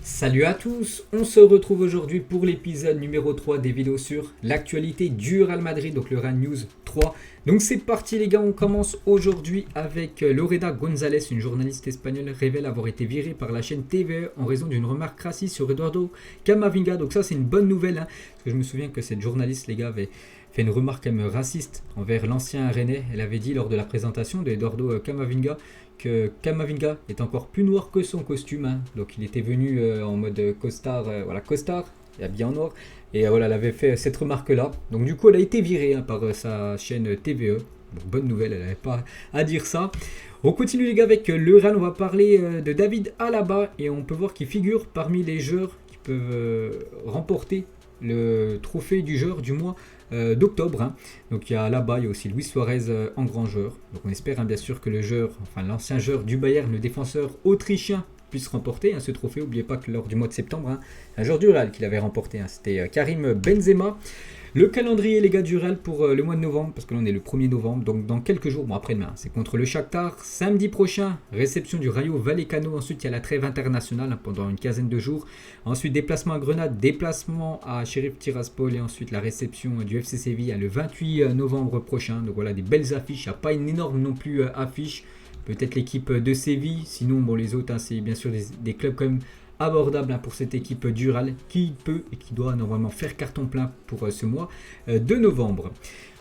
Salut à tous, on se retrouve aujourd'hui pour l'épisode numéro 3 des vidéos sur l'actualité du Real Madrid, donc le Real News 3. Donc c'est parti les gars, on commence aujourd'hui avec Lorena González, une journaliste espagnole révèle avoir été virée par la chaîne TVE en raison d'une remarque raciste sur Eduardo Camavinga. Donc ça c'est une bonne nouvelle, parce que je me souviens que cette journaliste les gars avait fait une remarque quand même raciste envers l'ancien Rennais. Elle avait dit lors de la présentation d'Eduardo Camavinga que Camavinga est encore plus noir que son costume. Donc il était venu en mode costard, costard, et habillé en noir. Et voilà, elle avait fait cette remarque-là. Donc du coup, elle a été virée par sa chaîne TVE. Donc, bonne nouvelle, elle n'avait pas à dire ça. On continue les gars avec le Real. On va parler de David Alaba. Et on peut voir qu'il figure parmi les joueurs qui peuvent remporter le trophée du joueur du mois d'octobre. Donc il y a là-bas, il y a aussi Luis Suarez en grand joueur. Donc on espère bien sûr que l'ancien joueur du Bayern, le défenseur autrichien, puisse remporter ce trophée. N'oubliez pas que lors du mois de septembre, un joueur du Real qui l'avait remporté, c'était Karim Benzema. Le calendrier les gars du Real pour le mois de novembre, parce que là on est le 1er novembre, donc dans quelques jours, après-demain, c'est contre le Shakhtar. Samedi prochain, réception du Rayo Vallecano. Ensuite il y a la trêve internationale pendant une quinzaine de jours. Ensuite déplacement à Grenade, déplacement à Sheriff Tiraspol et ensuite la réception du FC Séville le 28 novembre prochain. Donc voilà, des belles affiches, il n'y a pas une énorme non plus affiche. Peut-être l'équipe de Séville, sinon les autres c'est bien sûr des clubs quand même abordable pour cette équipe du Real qui peut et qui doit normalement faire carton plein pour ce mois de novembre.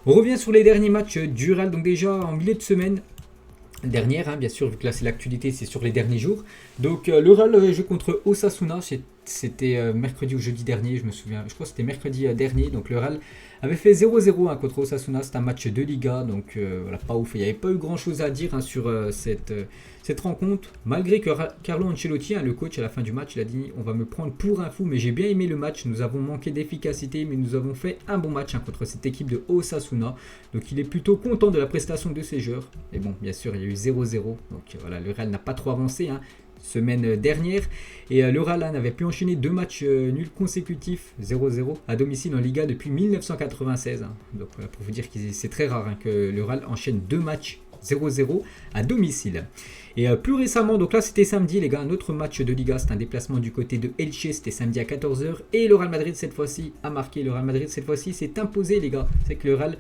On revient sur les derniers matchs du Real, donc déjà en milieu de semaine dernière, bien sûr, vu que là c'est l'actualité, c'est sur les derniers jours. Donc le Real joue contre Osasuna, c'était mercredi ou jeudi dernier, je me souviens, je crois que c'était mercredi dernier. Donc le Real avait fait 0-0 contre Osasuna, c'est un match de Liga, donc voilà, pas ouf, il n'y avait pas eu grand chose à dire sur cette rencontre, malgré que Carlo Ancelotti, le coach, à la fin du match, il a dit on va me prendre pour un fou, mais j'ai bien aimé le match, nous avons manqué d'efficacité, mais nous avons fait un bon match contre cette équipe de Osasuna. Donc il est plutôt content de la prestation de ses joueurs. Et bon, bien sûr, il y a eu 0-0, donc voilà, le Real n'a pas trop avancé semaine dernière, et le Real n'avait pu enchaîner 2 matchs nuls consécutifs 0-0 à domicile en Liga depuis 1996. Donc voilà, pour vous dire que c'est très rare que le Real enchaîne 2 matchs 0-0 à domicile. Et plus récemment, donc là c'était samedi les gars, un autre match de Liga, c'est un déplacement du côté de Elche, c'était samedi à 14h, et le Real Madrid cette fois-ci a marqué. Le Real Madrid cette fois-ci s'est imposé les gars. C'est que le Real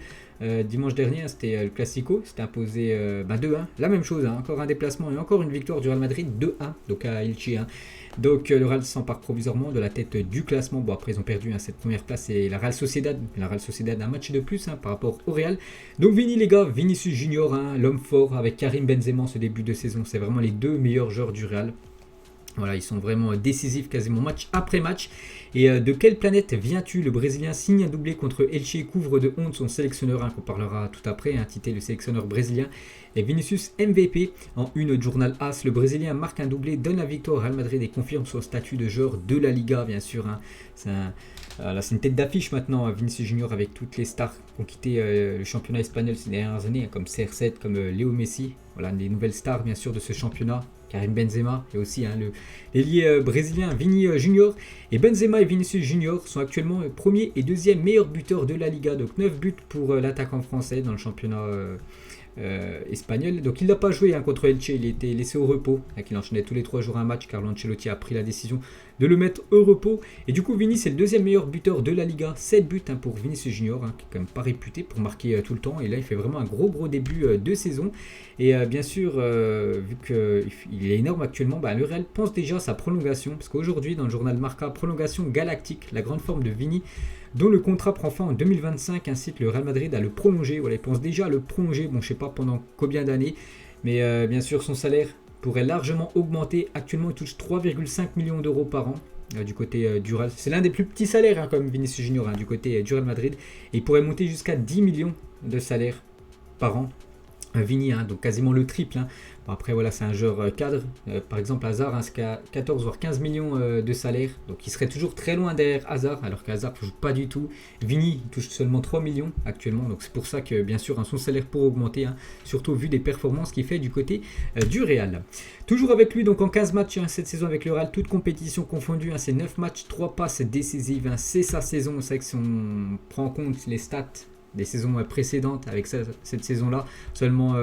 dimanche dernier, c'était le Classico, c'était imposé 2-1, la même chose, encore un déplacement et encore une victoire du Real Madrid 2-1, donc à Elche. Donc le Real s'empare provisoirement de la tête du classement. Bon, après ils ont perdu cette première place et la Real Sociedad. La Real Sociedad a un match de plus par rapport au Real. Donc Vini les gars, Vinicius Junior, l'homme fort avec Karim Benzema ce début de saison. C'est vraiment les 2 meilleurs joueurs du Real. Voilà, ils sont vraiment décisifs quasiment match après match. Et de quelle planète viens-tu? Le Brésilien signe un doublé contre Elche et couvre de honte son sélectionneur, qu'on parlera tout après, Tite, le sélectionneur brésilien. Et Vinicius MVP en une de journal AS. Le Brésilien marque un doublé, donne la victoire au Real Madrid et confirme son statut de joueur de la Liga, bien sûr. C'est une tête d'affiche maintenant, Vinicius Junior, avec toutes les stars qui ont quitté le championnat espagnol ces dernières années, comme CR7, comme Léo Messi. Voilà, des nouvelles stars, bien sûr, de ce championnat. Karim Benzema et aussi l'ailier brésilien Vini Junior. Et Benzema et Vinicius Junior sont actuellement premier et deuxième meilleurs buteurs de la Liga. Donc 9 buts pour l'attaquant français dans le championnat espagnol. Donc il n'a pas joué contre Elche, il était laissé au repos. Il enchaînait tous les 3 jours un match. Carlo Ancelotti a pris la décision de le mettre au repos. Et du coup Vini c'est le deuxième meilleur buteur de la Liga. 7 buts pour Vinicius Junior, qui est quand même pas réputé pour marquer tout le temps. Et là il fait vraiment un gros début de saison. Et bien sûr, vu qu'il est énorme actuellement, le Real pense déjà à sa prolongation. Parce qu'aujourd'hui, dans le journal Marca, prolongation galactique, la grande forme de Vini, dont le contrat prend fin en 2025, incite le Real Madrid à le prolonger. Voilà, il pense déjà à le prolonger, bon je sais pas pendant combien d'années, mais bien sûr son salaire pourrait largement augmenter. Actuellement il touche 3,5 millions d'euros par an du côté du Real. C'est l'un des plus petits salaires comme Vinicius Junior du côté du Real Madrid. Et il pourrait monter jusqu'à 10 millions de salaire par an. Vini, donc quasiment le triple. Bon, après voilà, c'est un joueur cadre. Par exemple Hazard, c'est qu'à 14 voire 15 millions de salaire. Donc il serait toujours très loin derrière Hazard, alors qu'Hazard ne joue pas du tout. Vini touche seulement 3 millions actuellement. Donc c'est pour ça que bien sûr son salaire pourrait augmenter, surtout vu des performances qu'il fait du côté du Real. Toujours avec lui donc en 15 matchs cette saison avec le Real, toute compétition confondue. C'est 9 matchs, 3 passes décisives. C'est sa saison. C'est vrai que si on prend en compte les stats des saisons précédentes avec cette saison-là, seulement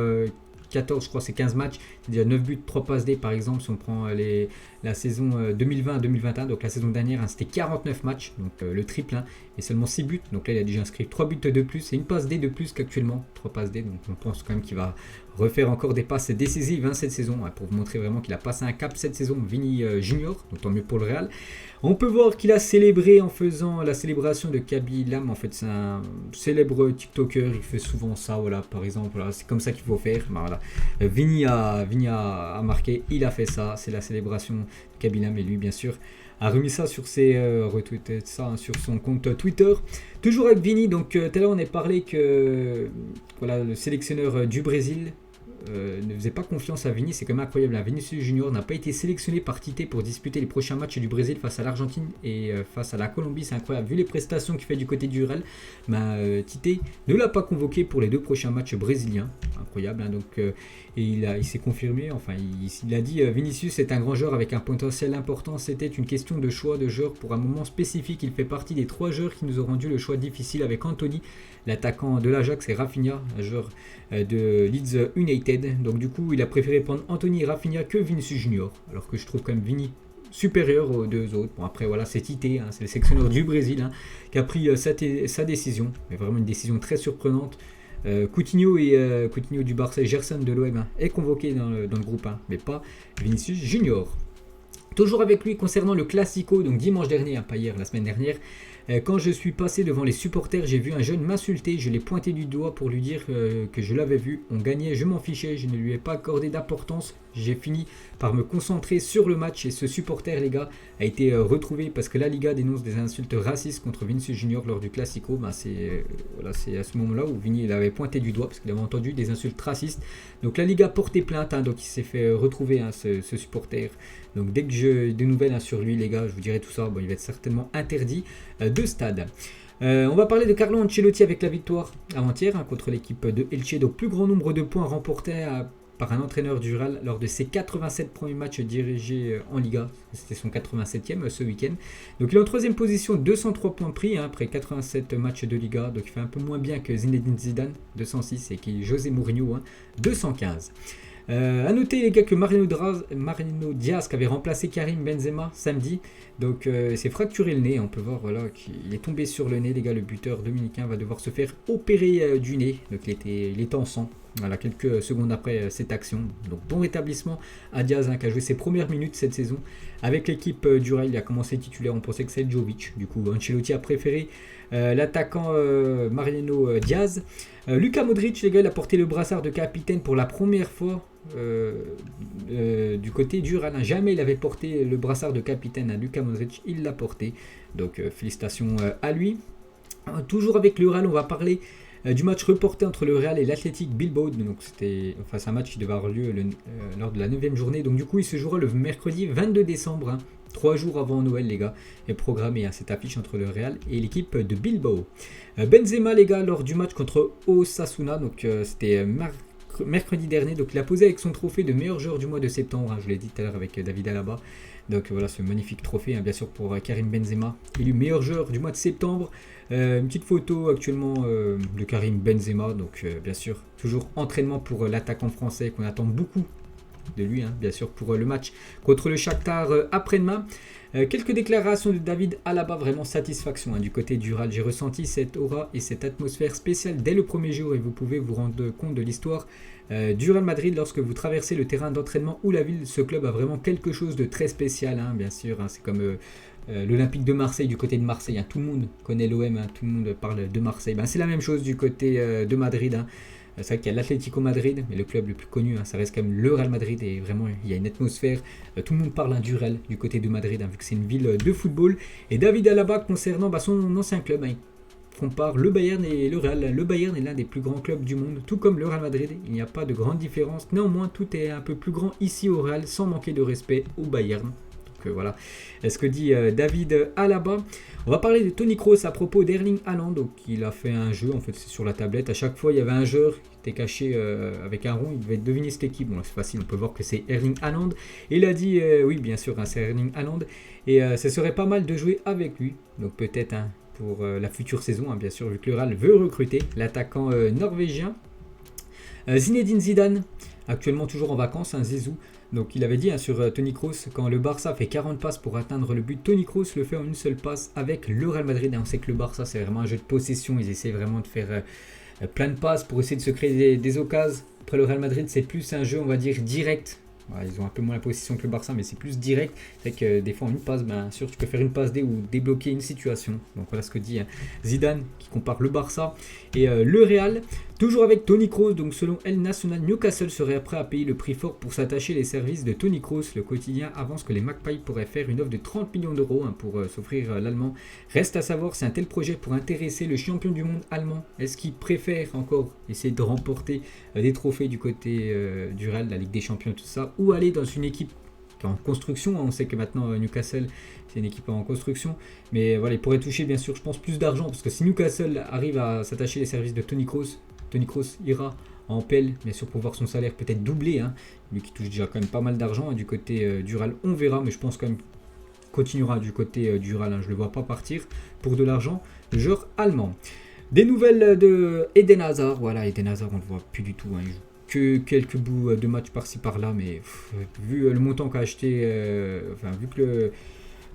14, je crois, c'est 15 matchs. C'est déjà 9 buts, 3 passes D par exemple. Si on prend la saison 2020-2021, donc la saison dernière, hein, c'était 49 matchs, donc le triple, hein, et seulement 6 buts. Donc là, il a déjà inscrit 3 buts de plus et une passe D de plus qu'actuellement. 3 passes D, donc on pense quand même qu'il va refaire encore des passes décisives, hein, cette saison, hein, pour vous montrer vraiment qu'il a passé un cap cette saison, Vini Junior, donc tant mieux pour le Real. On peut voir qu'il a célébré en faisant la célébration de Kaby Lam. En fait, c'est un célèbre TikToker, il fait souvent ça, voilà, par exemple, voilà, c'est comme ça qu'il faut faire. Ben, voilà. Vini a marqué, il a fait ça, c'est la célébration de Kaby Lam, et lui, bien sûr, a remis ça sur retweeté ça, hein, sur son compte Twitter. Toujours avec Vini, donc tout à l'heure on a parlé que voilà, le sélectionneur du Brésil ne faisait pas confiance à Vini, c'est quand même incroyable. Vinicius Junior n'a pas été sélectionné par Tite pour disputer les prochains matchs du Brésil face à l'Argentine et face à la Colombie, c'est incroyable. Vu les prestations qu'il fait du côté du Real, Tite ne l'a pas convoqué pour les 2 prochains matchs brésiliens. Incroyable, hein, donc, et il s'est confirmé, enfin il a dit Vinicius est un grand joueur avec un potentiel important, c'était une question de choix de joueur pour un moment spécifique, il fait partie des 3 joueurs qui nous ont rendu le choix difficile avec Anthony, l'attaquant de l'Ajax, et Rafinha, un joueur de Leeds United. Donc du coup, il a préféré prendre Anthony et Rafinha que Vinicius Junior, alors que je trouve quand même Vini supérieur aux 2 autres. Bon, après voilà, c'est Tite, hein, c'est le sélectionneur du Brésil, hein, qui a pris sa décision, mais vraiment une décision très surprenante. Coutinho du Barça et Gerson de l'OM, hein, est convoqué dans le groupe, hein, mais pas Vinicius Junior. Toujours avec lui concernant le Classico, donc dimanche dernier, hein, pas hier, la semaine dernière. Quand je suis passé devant les supporters, j'ai vu un jeune m'insulter, je l'ai pointé du doigt pour lui dire que je l'avais vu. On gagnait, je m'en fichais, je ne lui ai pas accordé d'importance. J'ai fini par me concentrer sur le match et ce supporter, les gars, a été retrouvé parce que la Liga dénonce des insultes racistes contre Vinicius Junior lors du Classico. C'est à ce moment-là où Vini il avait pointé du doigt parce qu'il avait entendu des insultes racistes. Donc la Liga a porté plainte, hein, donc il s'est fait retrouver, hein, ce supporter. Donc dès que j'ai des nouvelles, hein, sur lui, les gars, je vous dirai tout ça. Bon, il va être certainement interdit de stade. On va parler de Carlo Ancelotti avec la victoire avant-hier, hein, contre l'équipe de Elche. Donc plus grand nombre de points remportés par un entraîneur du Real lors de ses 87 premiers matchs dirigés en Liga. C'était son 87e ce week-end. Donc il est en 3e position, 203 points pris, hein, après 87 matchs de Liga. Donc il fait un peu moins bien que Zinedine Zidane, 206, et José Mourinho, hein, 215. A noter, les gars, que Marino Diaz, qui avait remplacé Karim Benzema samedi, donc s'est fracturé le nez. On peut voir, voilà, qu'il est tombé sur le nez, les gars. Le buteur dominicain va devoir se faire opérer du nez. Donc il était en sang, voilà, quelques secondes après cette action. Donc bon rétablissement à Diaz, hein, qui a joué ses premières minutes cette saison avec l'équipe du Real. Il a commencé titulaire, on pensait que c'était Jovic. Du coup, Ancelotti a préféré l'attaquant Marino Diaz. Luka Modric, les gars, il a porté le brassard de capitaine pour la première fois du côté du Real. Jamais il avait porté le brassard de capitaine à Luka Modric, il l'a porté. Donc félicitations à lui. Toujours avec le Real, on va parler du match reporté entre le Real et l'Athletic Bilbao. Donc c'est un match qui devait avoir lieu lors de la 9e journée. Donc du coup, il se jouera le mercredi 22 décembre. 3 jours avant Noël, les gars, est programmé, hein, cette affiche entre le Real et l'équipe de Bilbao. Benzema, les gars, lors du match contre Osasuna, donc c'était mercredi dernier, donc il a posé avec son trophée de meilleur joueur du mois de septembre, hein, je l'ai dit tout à l'heure avec David Alaba. Donc voilà, ce magnifique trophée, hein, bien sûr, pour Karim Benzema, élu meilleur joueur du mois de septembre. Une petite photo actuellement de Karim Benzema, donc bien sûr, toujours entraînement pour l'attaquant français qu'on attend beaucoup de lui, hein, bien sûr, pour le match contre le Shakhtar après-demain. Quelques déclarations de David Alaba, vraiment satisfaction, hein, du côté du Real. J'ai ressenti cette aura et cette atmosphère spéciale dès le premier jour et vous pouvez vous rendre compte de l'histoire du Real Madrid lorsque vous traversez le terrain d'entraînement ou la ville. Ce club a vraiment quelque chose de très spécial, hein, bien sûr, hein, c'est comme l'Olympique de Marseille du côté de Marseille, hein, tout le monde connaît l'OM, hein, tout le monde parle de Marseille. C'est la même chose du côté de Madrid, hein. C'est vrai qu'il y a l'Atlético Madrid, mais le club le plus connu, hein, ça reste quand même le Real Madrid. Et vraiment, il y a une atmosphère. Tout le monde parle, hein, du Real, du côté de Madrid, hein, vu que c'est une ville de football. Et David Alaba, concernant son ancien club, hein, il compare le Bayern et le Real. Le Bayern est l'un des plus grands clubs du monde, tout comme le Real Madrid. Il n'y a pas de grande différence. Néanmoins, tout est un peu plus grand ici au Real, sans manquer de respect au Bayern. Voilà ce que dit David Alaba. On va parler de Toni Kroos à propos d'Erling Haaland. Donc il a fait un jeu, en fait c'est sur la tablette. À chaque fois il y avait un joueur qui était caché avec un rond, il devait deviner cette équipe. Bon là c'est facile, on peut voir que c'est Erling Haaland. Et il a dit oui bien sûr, hein, c'est Erling Haaland. Et ce serait pas mal de jouer avec lui. Donc peut-être, hein, pour la future saison, hein, bien sûr, vu que le Real veut recruter l'attaquant norvégien. Zinedine Zidane actuellement toujours en vacances, Zizou. Donc il avait dit sur Toni Kroos, quand le Barça fait 40 passes pour atteindre le but, Toni Kroos le fait en une seule passe avec le Real Madrid. Et on sait que le Barça c'est vraiment un jeu de possession, ils essaient vraiment de faire plein de passes pour essayer de se créer des occasions. Après le Real Madrid c'est plus un jeu on va dire direct. Ils ont un peu moins la possession que le Barça, mais c'est plus direct. C'est que des fois, en une passe, bien sûr, tu peux faire une passe D ou débloquer une situation. Donc voilà ce que dit Zidane, qui compare le Barça et le Real. Toujours avec Toni Kroos, donc selon El Nacional, Newcastle serait prêt à payer le prix fort pour s'attacher les services de Toni Kroos. Le quotidien avance que les Magpies pourraient faire une offre de 30 millions d'euros pour s'offrir l'Allemand. Reste à savoir si un tel projet pour intéresser le champion du monde allemand. Est-ce qu'il préfère encore essayer de remporter des trophées du côté du Real, la Ligue des Champions, tout ça, ou aller dans une équipe qui est en construction. On sait que maintenant Newcastle c'est une équipe en construction, mais voilà, il pourrait toucher bien sûr je pense plus d'argent, parce que si Newcastle arrive à s'attacher les services de Toni Kroos ira en PL, bien sûr, pour voir son salaire peut-être doubler, lui qui touche déjà quand même pas mal d'argent du côté du Real, on verra, mais je pense quand même continuera du côté du Real, je ne le vois pas partir pour de l'argent, le joueur allemand. Des nouvelles de Eden Hazard, voilà, Eden Hazard on ne le voit plus du tout, il joue que quelques bouts de match par-ci par-là, mais vu le montant qu'a acheté,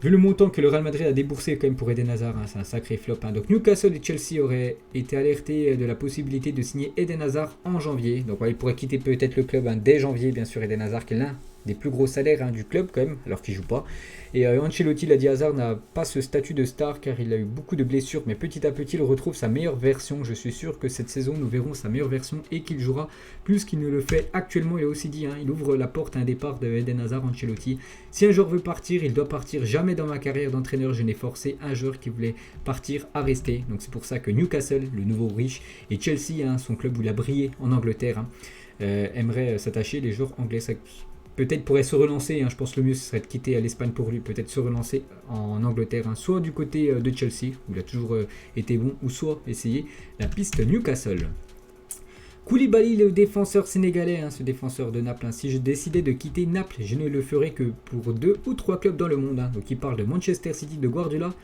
vu le montant que le Real Madrid a déboursé quand même pour Eden Hazard, c'est un sacré flop. Donc Newcastle et Chelsea auraient été alertés de la possibilité de signer Eden Hazard en janvier. Donc il pourrait quitter peut-être le club dès janvier, bien sûr, Eden Hazard qui est l'un des plus gros salaires du club quand même, alors qu'il ne joue pas. Et Ancelotti l'a dit, Hazard n'a pas ce statut de star car il a eu beaucoup de blessures, mais petit à petit il retrouve sa meilleure version. Je suis sûr que cette saison nous verrons sa meilleure version et qu'il jouera plus qu'il ne le fait actuellement. Il a aussi dit, il ouvre la porte à un départ de Eden Hazard, Ancelotti. Si un joueur veut partir, il doit partir. Jamais dans ma carrière d'entraîneur je n'ai forcé un joueur qui voulait partir à rester. Donc c'est pour ça que Newcastle, le nouveau riche, et Chelsea, son club où il a brillé en Angleterre, aimerait s'attacher. Les joueurs anglais peut-être pourrait se relancer, je pense que le mieux ce serait de quitter l'Espagne pour lui, peut-être se relancer en Angleterre, soit du côté de Chelsea, où il a toujours été bon, ou soit essayer la piste Newcastle. Koulibaly, le défenseur sénégalais, ce défenseur de Naples, si je décidais de quitter Naples, je ne le ferais que pour 2 ou 3 clubs dans le monde. Donc il parle de Manchester City, de Guardiola,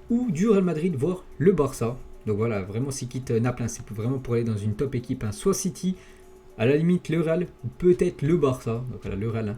ou du Real Madrid, voire le Barça. Donc voilà, vraiment s'il quitte Naples, c'est vraiment pour aller dans une top équipe, soit City, à la limite le Real, ou peut-être le Barça. Donc voilà, le Real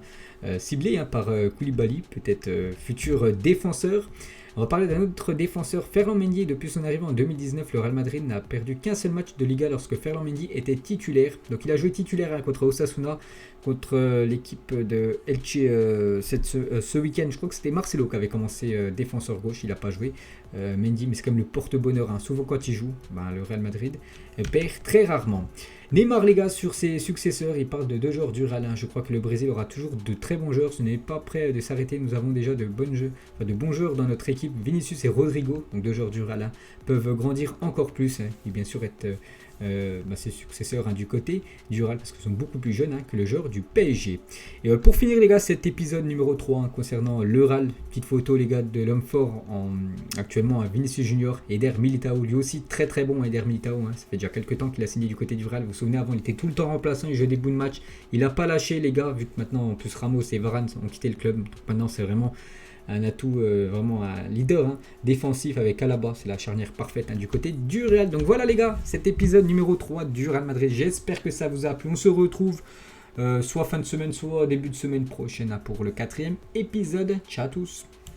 ciblé par Koulibaly, peut-être futur défenseur. On va parler d'un autre défenseur, Ferland Mendy. Depuis son arrivée en 2019, le Real Madrid n'a perdu qu'un seul match de Liga lorsque Ferland Mendy était titulaire. Donc il a joué titulaire contre Osasuna, contre l'équipe de Elche ce week-end. Je crois que c'était Marcelo qui avait commencé défenseur gauche, il n'a pas joué. Mendy, mais c'est comme le porte-bonheur. Souvent quand il joue, le Real Madrid perd très rarement. Neymar, les gars, sur ses successeurs, il parle de 2 joueurs du Real. Je crois que le Brésil aura toujours de très bons joueurs. Ce n'est pas prêt de s'arrêter. Nous avons déjà de bons joueurs dans notre équipe. Vinicius et Rodrigo, donc 2 joueurs du Real, peuvent grandir encore plus. Et bien sûr être ses successeurs du côté du Real, parce qu'ils sont beaucoup plus jeunes que le joueur du PSG. Et pour finir, les gars, cet épisode numéro 3 concernant le Real, petite photo, les gars, de l'homme fort actuellement, Vinicius Junior, Eder Militao, lui aussi très très bon, Eder Militao. Ça fait déjà quelques temps qu'il a signé du côté du Real. Vous vous souvenez, avant il était tout le temps remplaçant, il jouait des bouts de match, il n'a pas lâché, les gars, vu que maintenant en plus Ramos et Varane ont quitté le club. Donc maintenant c'est vraiment un atout, vraiment un leader défensif avec Alaba, c'est la charnière parfaite du côté du Real. Donc voilà les gars, cet épisode numéro 3 du Real Madrid, j'espère que ça vous a plu. On se retrouve soit fin de semaine, soit début de semaine prochaine pour le 4e épisode. Ciao à tous.